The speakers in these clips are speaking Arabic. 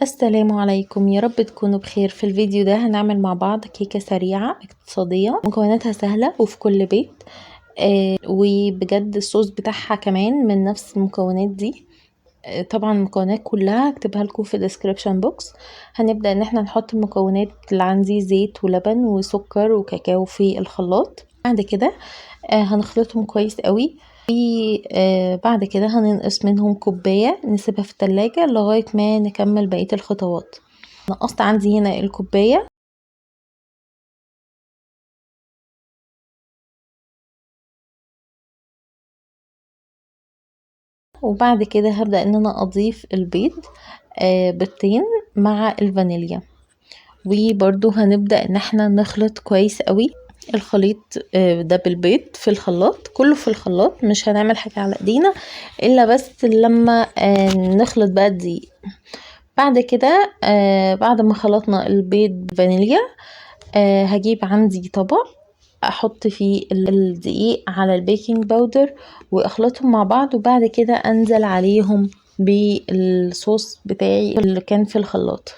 السلام عليكم، يا رب تكونوا بخير. في الفيديو ده هنعمل مع بعض كيكة سريعة اقتصادية مكوناتها سهلة وفي كل بيت. وبجد الصوص بتاعها كمان من نفس المكونات دي. طبعا المكونات كلها هكتبها لكم في الديسكريبشن بوكس. هنبدأ ان احنا نحط المكونات اللي عندي: زيت ولبن وسكر وكاكاو في الخلاط. بعد كده هنخلطهم كويس قوي. بعد كده هننقص منهم كوباية نسيبها في التلاجة لغاية ما نكمل بقية الخطوات. نقصت عندي هنا الكوباية. وبعد كده هبدأ ان انا اضيف البيض، بيضتين مع الفانيليا. وبرضو هنبدأ ان احنا نخلط كويس قوي الخليط ده بالبيض في الخلاط، كله في الخلاط، مش هنعمل حاجة على ايدينا الا بس لما نخلط بقى الدقيق. بعد كده بعد ما خلطنا البيض فانيليا، هجيب عندي طبق احط فيه الدقيق على البيكنج باودر واخلطهم مع بعض، وبعد كده انزل عليهم بالصوص بتاعي اللي كان في الخلاط.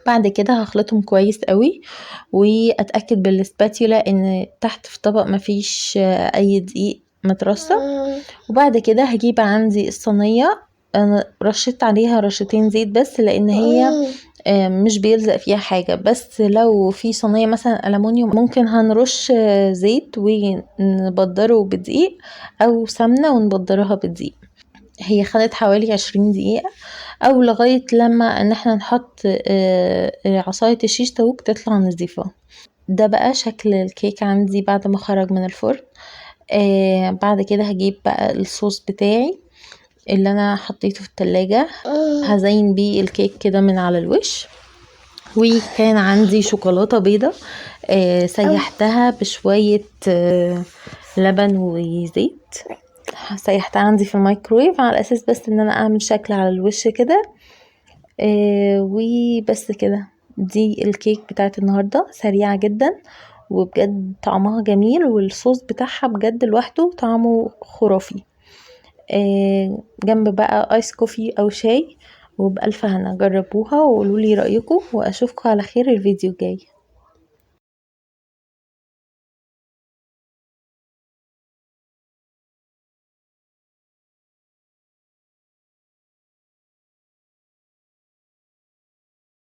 بعد كده هخلطهم كويس قوي واتاكد بالسباتيولا ان تحت في طبق مفيش اي دقيق مترسب. وبعد كده هجيب عندي الصينيه، انا رشيت عليها رشتين زيت بس لان هي مش بيلزق فيها حاجة. بس لو في صينية مثلا ألمونيوم ممكن هنرش زيت ونبدره بدقيق او سمنة ونبدرها بدقيق. هي خدت حوالي 20 دقيقة او لغاية لما ان احنا نحط عصاية الشيش تاوك تطلع نظيفة. ده بقى شكل الكيك عندي بعد ما خرج من الفرن. بعد كده هجيب بقى الصوص بتاعي اللي انا حطيته في التلاجة، هزين بيه الكيك كده من على الوش. وكان عندي شوكولاتة بيضة سيحتها بشوية لبن وزيت، سيحتها عندي في الميكرويف على اساس بس ان انا اعمل شكل على الوش كده. وبس كده. دي الكيك بتاعت النهاردة، سريعة جدا وبجد طعمها جميل، والصوص بتاعها بجد لوحده طعمه خرافي. جنب بقى ايس كوفي او شاي، وبألف هنا. جربوها وقولولي رأيكم، واشوفكم على خير الفيديو الجاي.